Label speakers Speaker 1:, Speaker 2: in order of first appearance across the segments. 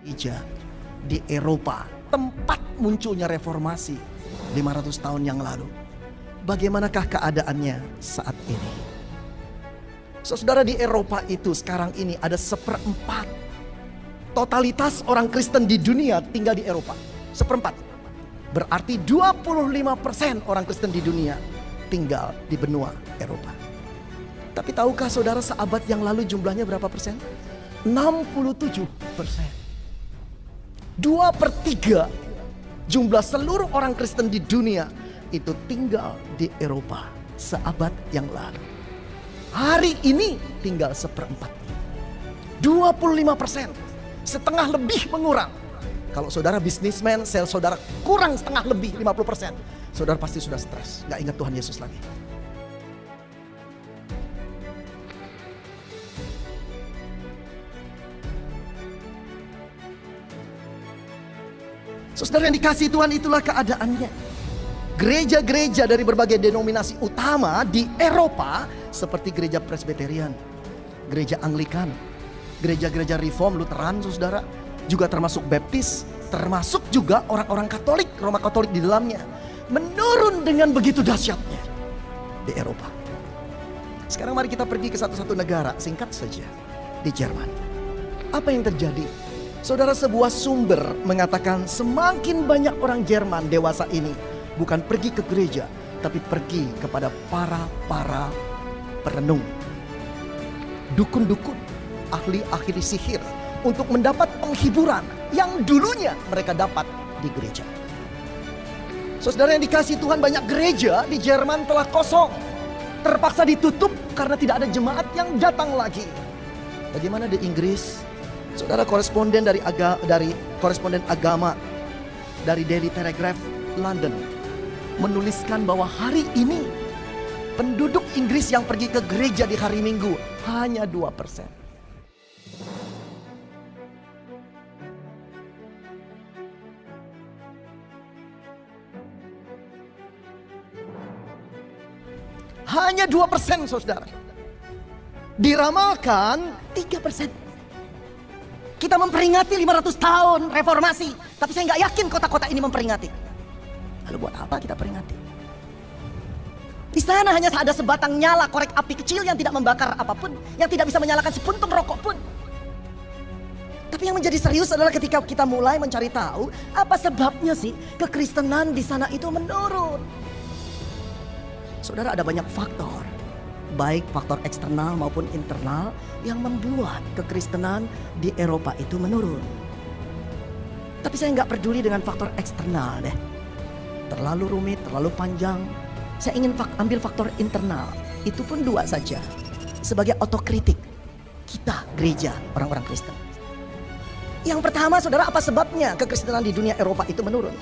Speaker 1: gereja di Eropa, tempat munculnya reformasi 500 tahun yang lalu. Bagaimanakah keadaannya saat ini? Saudara, di Eropa itu sekarang ini ada 1/4 totalitas orang Kristen di dunia tinggal di Eropa. 1/4. Berarti 25% orang Kristen di dunia tinggal di benua Eropa. Tapi tahukah saudara, seabad yang lalu jumlahnya berapa persen? 67%. 2/3 jumlah seluruh orang Kristen di dunia itu tinggal di Eropa seabad yang lalu. Hari ini tinggal 1/4. 25%, setengah lebih mengurang. Kalau saudara bisnismen, sales saudara kurang setengah lebih 50%, saudara pasti sudah stres, gak ingat Tuhan Yesus lagi. Saudara yang dikasihi Tuhan, itulah keadaannya. Gereja-gereja dari berbagai denominasi utama di Eropa seperti gereja Presbyterian, gereja Anglikan, gereja-gereja Reform, Lutheran, saudara, juga termasuk Baptis, termasuk juga orang-orang Katolik, Roma Katolik di dalamnya, menurun dengan begitu dahsyatnya di Eropa. Sekarang mari kita pergi ke satu negara, singkat saja, di Jerman. Apa yang terjadi? Saudara, sebuah sumber mengatakan semakin banyak orang Jerman dewasa ini bukan pergi ke gereja, tapi pergi kepada para perenung, dukun-dukun, ahli-ahli sihir, untuk mendapat penghiburan yang dulunya mereka dapat di gereja. Saudara yang dikasihi Tuhan, banyak gereja di Jerman telah kosong, terpaksa ditutup karena tidak ada jemaat yang datang lagi. Bagaimana di Inggris? Saudara, koresponden dari koresponden agama dari Daily Telegraph London menuliskan bahwa hari ini penduduk Inggris yang pergi ke gereja di hari Minggu hanya 2%. Hanya 2%, saudara. Diramalkan 3%. Kita memperingati 500 tahun reformasi, tapi saya nggak yakin kota-kota ini memperingati. Lalu buat apa kita peringati? Di sana hanya ada sebatang nyala korek api kecil yang tidak membakar apapun, yang tidak bisa menyalakan sepuntung rokok pun. Tapi yang menjadi serius adalah ketika kita mulai mencari tahu apa sebabnya sih kekristenan di sana itu menurun. Saudara, ada banyak faktor, baik faktor eksternal maupun internal, yang membuat kekristenan di Eropa itu menurun. Tapi saya nggak peduli dengan faktor eksternal deh. Terlalu rumit, terlalu panjang. Saya ingin ambil faktor internal. Itu pun 2 saja. Sebagai otokritik kita gereja, orang-orang Kristen. Yang pertama, saudara, apa sebabnya kekristenan di dunia Eropa itu menurun?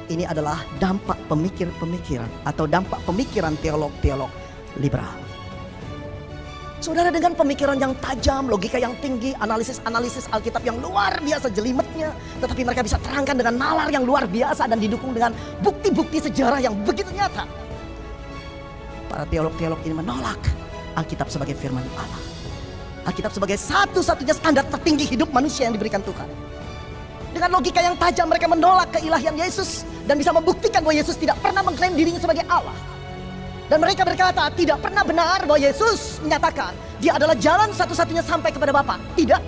Speaker 1: Ini adalah dampak pemikiran atau dampak pemikiran teolog-teolog liberal. Saudara, dengan pemikiran yang tajam, logika yang tinggi, analisis-analisis Alkitab yang luar biasa jelimetnya, tetapi mereka bisa terangkan dengan nalar yang luar biasa dan didukung dengan bukti-bukti sejarah yang begitu nyata. Para teolog-teolog ini menolak Alkitab sebagai firman Allah. Alkitab sebagai satu-satunya standar tertinggi hidup manusia yang diberikan Tuhan. Dengan logika yang tajam mereka menolak keilahian Yesus dan bisa membuktikan bahwa Yesus tidak pernah mengklaim dirinya sebagai Allah. Dan mereka berkata tidak pernah benar bahwa Yesus menyatakan dia adalah jalan satu-satunya sampai kepada Bapa. Tidak.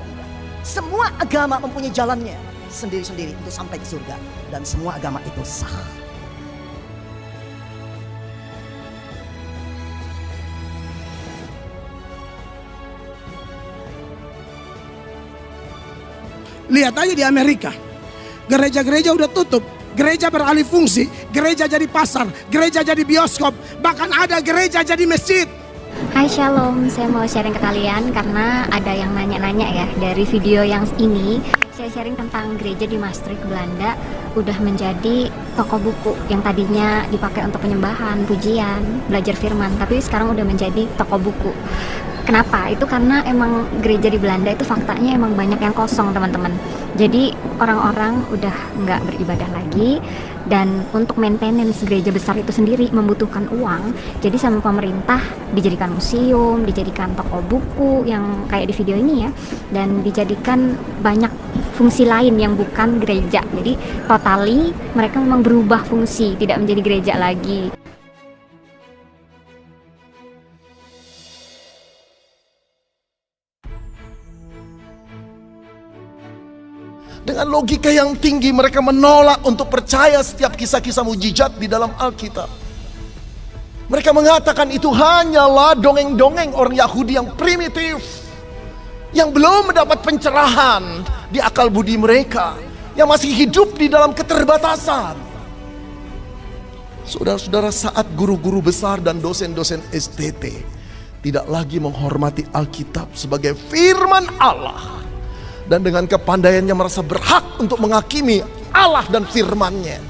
Speaker 1: Semua agama mempunyai jalannya sendiri-sendiri untuk sampai ke surga. Dan semua agama itu sah.
Speaker 2: Lihat aja di Amerika, gereja-gereja udah tutup, gereja beralih fungsi, gereja jadi pasar, gereja jadi bioskop, bahkan ada gereja jadi masjid.
Speaker 3: Hai Shalom, saya mau sharing ke kalian karena ada yang nanya-nanya ya. Dari video yang ini, saya sharing tentang gereja di Maastricht, Belanda udah menjadi toko buku yang tadinya dipakai untuk penyembahan, pujian, belajar firman, tapi sekarang udah menjadi toko buku. Kenapa? Itu karena emang gereja di Belanda itu faktanya emang banyak yang kosong, teman-teman. Jadi orang-orang udah nggak beribadah lagi, dan untuk maintenance gereja besar itu sendiri membutuhkan uang. Jadi sama pemerintah dijadikan museum, dijadikan toko buku yang kayak di video ini ya, dan dijadikan banyak fungsi lain yang bukan gereja. Jadi totally mereka memang berubah fungsi, tidak menjadi gereja lagi.
Speaker 4: Dengan logika yang tinggi mereka menolak untuk percaya setiap kisah-kisah mujizat di dalam Alkitab. Mereka mengatakan itu hanyalah dongeng-dongeng orang Yahudi yang primitif, yang belum mendapat pencerahan di akal budi mereka, yang masih hidup di dalam keterbatasan. Saudara-saudara, saat guru-guru besar dan dosen-dosen STT tidak lagi menghormati Alkitab sebagai firman Allah, dan dengan kepandaiannya merasa berhak untuk menghakimi Allah dan firman-Nya,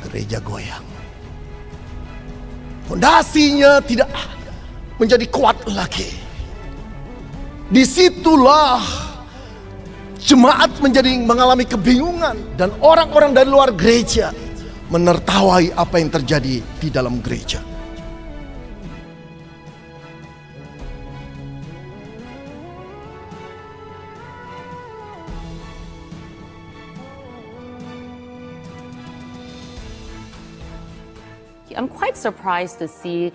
Speaker 4: gereja goyang. Fondasinya tidak menjadi kuat lagi. Disitulah jemaat mengalami kebingungan, dan orang-orang dari luar gereja menertawai apa yang terjadi di dalam gereja.
Speaker 5: I'm quite surprised to see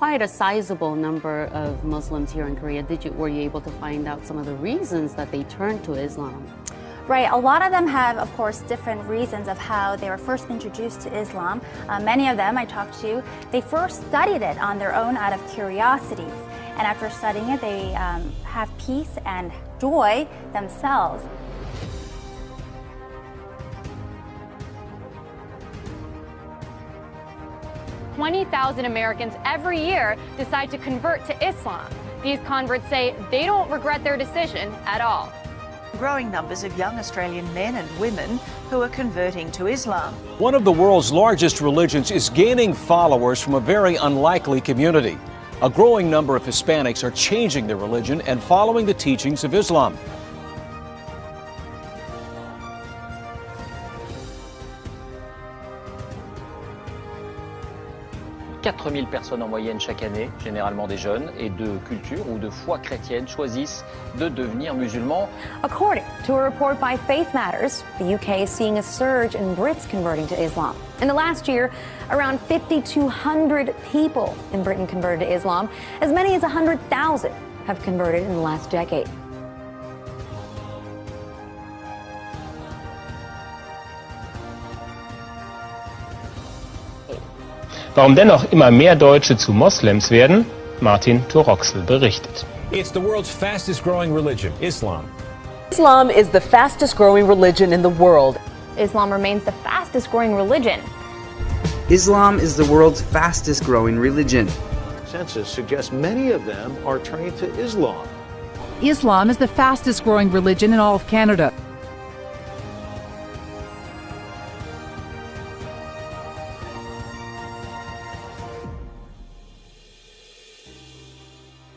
Speaker 5: quite a sizable number of Muslims here in Korea. Were you able to find out some of the reasons that they turned to Islam?
Speaker 6: Right, a lot of them have, of course, different reasons of how they were first introduced to Islam. Many of them I talked to, they first studied it on their own out of curiosities. And after studying it, they have peace and joy themselves.
Speaker 7: 20,000 Americans every year decide to convert to Islam. These converts say they don't regret their decision at all.
Speaker 8: Growing numbers of young Australian men and women who are converting to Islam.
Speaker 9: One of the world's largest religions is gaining followers from a very unlikely community. A growing number of Hispanics are changing their religion and following the teachings of Islam. «
Speaker 10: 4000 personnes en moyenne chaque année, généralement des jeunes et de culture ou de foi chrétienne, choisissent de devenir musulmans. »
Speaker 11: According to a report by Faith Matters, the UK is seeing a surge in Brits converting to Islam. In the last year, around 5,200 people in Britain converted to Islam. As many as 100,000 have converted in the last decade.
Speaker 12: Warum dennoch immer mehr Deutsche zu Moslems werden, Martin Toroxel berichtet.
Speaker 13: It's the world's fastest growing religion, Islam.
Speaker 14: Islam is the fastest growing religion in the world.
Speaker 7: Islam remains the fastest growing religion.
Speaker 15: Islam is the world's fastest growing religion.
Speaker 16: Census suggests many of them are turning to Islam.
Speaker 17: Islam is the fastest growing religion in all of Canada.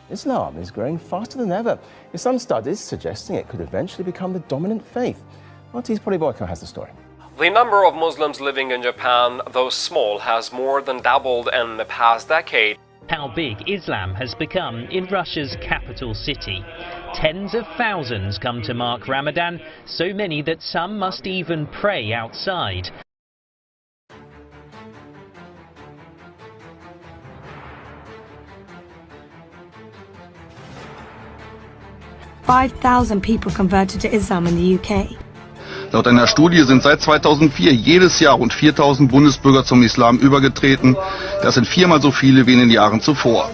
Speaker 18: Islam is growing faster than ever, with some studies suggesting it could eventually become the dominant faith. Maltese Polyboyko has the story.
Speaker 19: The number of Muslims living in Japan, though small, has more than doubled in the past decade.
Speaker 20: How big Islam has become in Russia's capital city. Tens of thousands come to mark Ramadan, so many that some must even pray outside.
Speaker 2: "5,000 people converted to Islam in the UK.
Speaker 4: Laut einer Studie sind seit 2004 jedes Jahr rund 4.000 Bundesbürger zum Islam übergetreten. Das sind viermal so viele wie in den Jahren zuvor.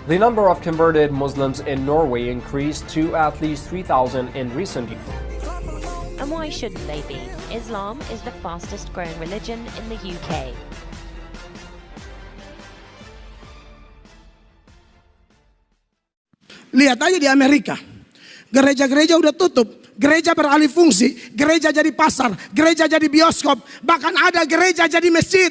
Speaker 7: The number of converted Muslims in Norway increased to at least 3,000 in recent years.
Speaker 8: And why shouldn't they be? Islam is the fastest growing religion in the UK.
Speaker 2: Lihat aja di Amerika. Gereja-gereja udah tutup, gereja beralih fungsi, gereja jadi pasar, gereja jadi bioskop, bahkan ada gereja jadi masjid.